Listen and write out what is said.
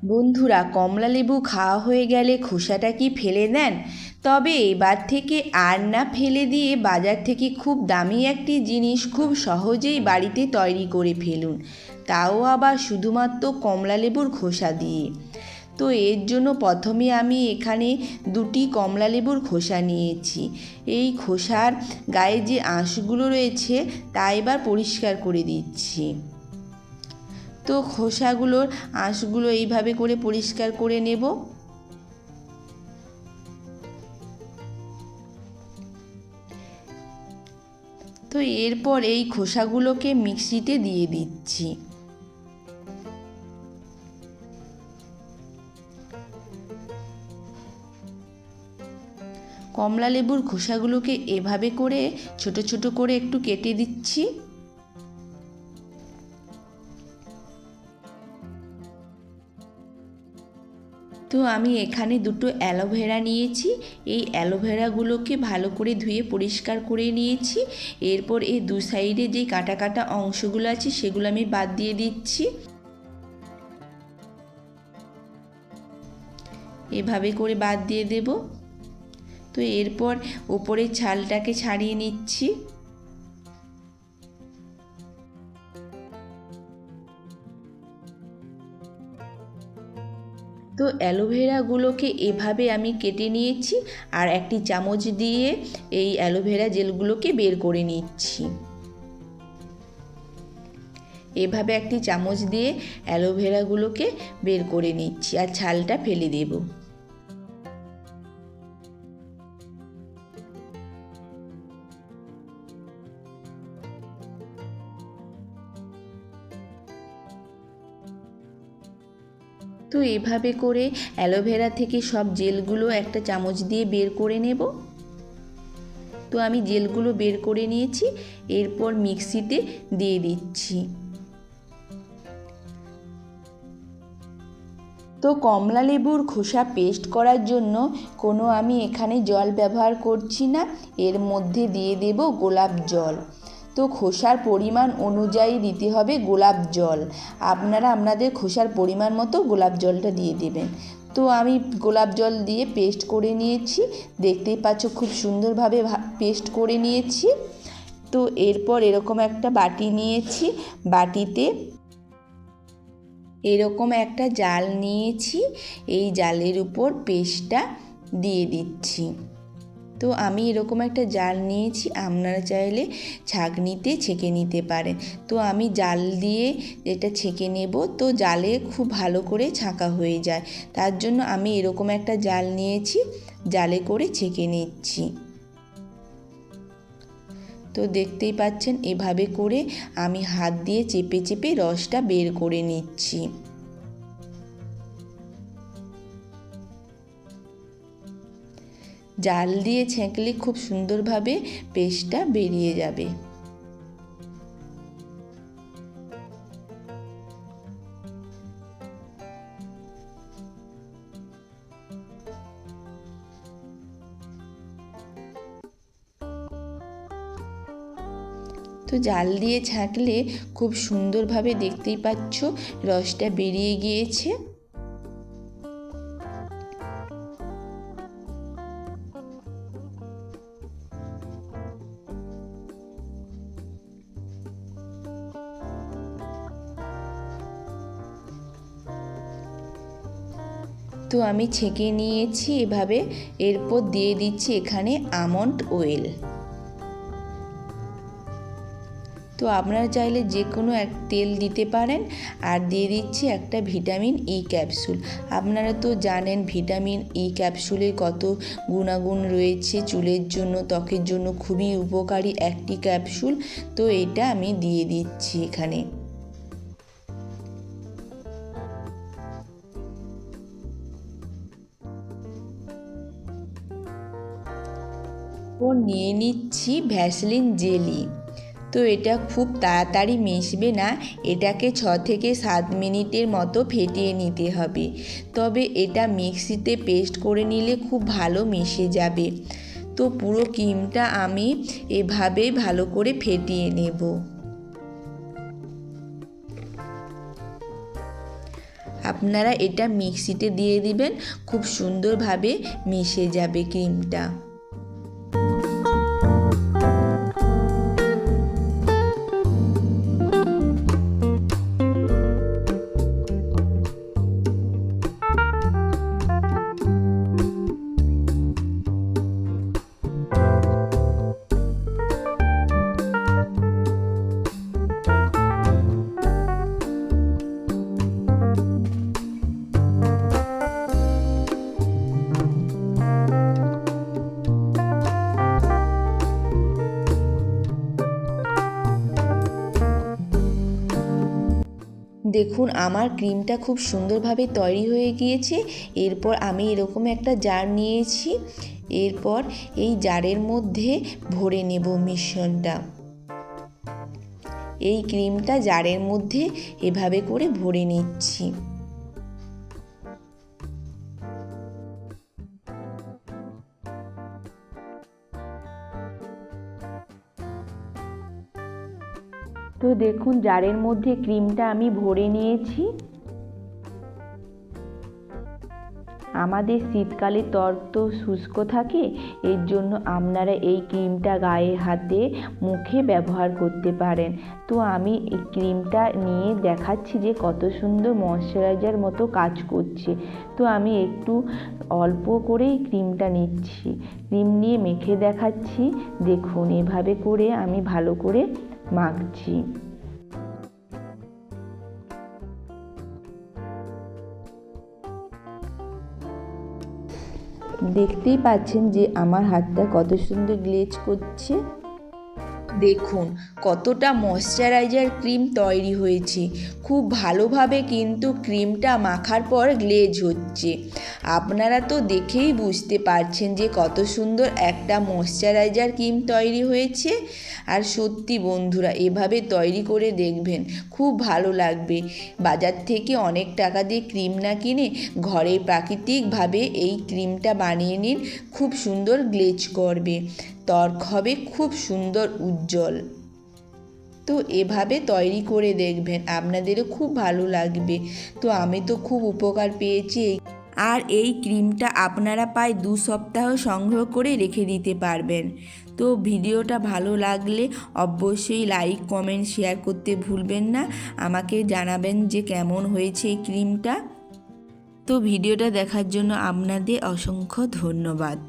বন্ধুরা, কমলা লেবু খাওয়া হয়ে গেলে খোসাটা কি ফেলে দেন? তবে এবার থেকে আর না ফেলে দিয়ে বাজার থেকে খুব দামি একটি জিনিস খুব সহজেই বাড়িতে তৈরি করে ফেলুন, তাও আবার শুধুমাত্র কমলা লেবুর খোসা দিয়ে। তো এর জন্য প্রথমে আমি এখানে দুটি কমলা লেবুর খোসা নিয়েছি। এই খোসার গায়ে যে আঁশগুলো রয়েছে তা এবার পরিষ্কার করে দিচ্ছি। তো খোসাগুলোর আঁশগুলো এইভাবে করে পরিষ্কার করে নেব। তো এরপর এই খোসাগুলোকে মিক্সিতে দিয়ে দিচ্ছি। কমলা লেবুর খোসাগুলোকে এভাবে করে ছোট ছোট করে একটু কেটে দিচ্ছি। তো আমি এখানে দুটো অ্যালোভেরা নিয়েছি। এই অ্যালোভেরাগুলোকে ভালো করে ধুয়ে পরিষ্কার করে নিয়েছি। এরপর এই দু সাইডে যে কাটা কাটা অংশগুলো আছে সেগুলো আমি বাদ দিয়ে দিচ্ছি। এভাবে করে বাদ দিয়ে দেব। তো এরপর ওপরের ছালটাকে ছাড়িয়ে নিচ্ছি। তো অ্যালোভেরাগুলোকে এভাবে আমি কেটে নিয়েছি আর একটি চামচ দিয়ে এই অ্যালোভেরা জেলগুলোকে বের করে নিচ্ছি। এভাবে একটি চামচ দিয়ে অ্যালোভেরাগুলোকে বের করে নিচ্ছি আর ছালটা ফেলে দেব। তো এভাবে করে অ্যালোভেরা থেকে সব জেলগুলো একটা চামচ দিয়ে বের করে নেব। তো আমি জেলগুলো বের করে নিয়েছি। এরপর মিক্সিতে দিয়ে দিচ্ছি। তো কমলা লেবুর খোসা পেস্ট করার জন্য কোনো আমি এখানে জল ব্যবহার করছি না, এর মধ্যে দিয়ে দেব গোলাপ জল। তো খোসার পরিমাণ অনুযায়ী দিতে হবে গোলাপ জল। আপনারা আপনাদের খোসার পরিমাণ মতো গোলাপ জলটা দিয়ে দেবেন। তো আমি গোলাপ জল দিয়ে পেস্ট করে নিয়েছি। দেখতেই পাচ্ছ খুব সুন্দরভাবে পেস্ট করে নিয়েছি। তো এরপর এরকম একটা বাটি নিয়েছি। বাটিতে এরকম একটা জাল নিয়েছি। এই জালের উপর পেস্টটা দিয়ে দিচ্ছি। তো আমি এরকম একটা জাল নিয়েছি, আপনারা চাইলে ছাঁকনিতে ছেঁকে নিতে পারেন। তো আমি জাল দিয়ে এটা ছেঁকে নেব। তো জালে খুব ভালো করে ছাঁকা হয়ে যায়, তার জন্য আমি এরকম একটা জাল নিয়েছি, জালে করে ছেঁকে নিচ্ছি। তো দেখতেই পাচ্ছেন এভাবে করে আমি হাত দিয়ে চেপে চেপে রসটা বের করে নিচ্ছি। জাল দিয়ে ছেঁকলে খুব সুন্দরভাবে পেস্টটা বেরিয়ে যাবে। তো জাল দিয়ে ছাঁকলে খুব সুন্দরভাবে দেখতেই পাচ্ছ রসটা বেরিয়ে গিয়েছে। তো আমি ছেঁকে নিয়েছি এভাবে। এরপর দিয়ে দিচ্ছি এখানে আমন্ড অয়েল। তো আপনারা চাইলে যে কোনো এক তেল দিতে পারেন। আর দিয়ে দিচ্ছি একটা ভিটামিন ই ক্যাপসুল। আপনারা তো জানেন ভিটামিন ই ক্যাপসুলের কত গুণাগুণ রয়েছে চুলের জন্য, ত্বকের জন্য খুবই উপকারী একটি ক্যাপসুল। তো এটা আমি দিয়ে দিচ্ছি এখানে। ও নিয়ে নিচ্ছি ভ্যাসলিন জেলি। তো এটা খুব তাড়াতাড়ি মিশবে না, এটাকে 6 থেকে 7 মিনিটের মতো ফেটিয়ে নিতে হবে। তবে এটা মিক্সিতে পেস্ট করে নিলে খুব ভালো মিশে যাবে। তো পুরো ক্রিমটা আমি এভাবে ভালো করে ফেটিয়ে নেব। আপনারা এটা মিক্সিতে দিয়ে দিবেন, খুব সুন্দরভাবে মিশে যাবে ক্রিমটা। দেখুন আমার ক্রিমটা খুব সুন্দরভাবে তৈরি হয়ে গিয়েছে। এরপর আমি এরকম একটা জার নিয়েছি, এরপর এই জারের মধ্যে ভরে নেব মিশ্রণটা। এই ক্রিমটা জারের মধ্যে এভাবে করে ভরে নিচ্ছি। তো দেখুন জারের মধ্যে ক্রিমটা আমি ভরে নিয়েছি। আমাদের শীতকালে ত্বক তো শুষ্ক থাকে, এর জন্য আপনারা এই ক্রিমটা গায়ে, হাতে, মুখে ব্যবহার করতে পারেন। তো আমি এই ক্রিমটা নিয়ে দেখাচ্ছি যে কত সুন্দর ময়শ্চারাইজার মতো কাজ করছে। তো আমি একটু অল্প করেই ক্রিমটা নিচ্ছি, ক্রিম নিয়ে মেখে দেখাচ্ছি। দেখুন এভাবে করে আমি ভালো করে মাখছি। দেখতেই পাচ্ছেন যে আমার হাতটা কত সুন্দর গ্লেজ করছে। দেখুন কতটা ময়শ্চারাইজার ক্রিম তৈরি হয়েছে, খুব ভালোভাবে কিন্তু ক্রিমটা মাখার পর গ্লেজ হচ্ছে। আপনারা তো দেখেই বুঝতে পারছেন যে কত সুন্দর একটা ময়শ্চারাইজার ক্রিম তৈরি হয়েছে। আর সত্যি বন্ধুরা এভাবে তৈরি করে দেখবেন, খুব ভালো লাগবে। বাজার থেকে অনেক টাকা দিয়ে ক্রিম না কিনে ঘরে প্রাকৃতিকভাবে এই ক্রিমটা বানিয়ে নিন, খুব সুন্দর গ্লেজ করবে, ত্বক হবে খুব সুন্দর উজ্জ্বল। তো এভাবে তৈরি করে দেখবেন, আপনাদেরও খুব ভালো লাগবে। তো আমি তো খুব উপকার পেয়েছি। আর এই ক্রিমটা আপনারা প্রায় 2 সপ্তাহ সংগ্রহ করে রেখে দিতে পারবেন। তো ভিডিওটা ভালো লাগলে অবশ্যই লাইক, কমেন্ট, শেয়ার করতে ভুলবেন না। আমাকে জানাবেন যে কেমন হয়েছে এই ক্রিমটা। তো ভিডিওটা দেখার জন্য আপনাদের অসংখ্য ধন্যবাদ।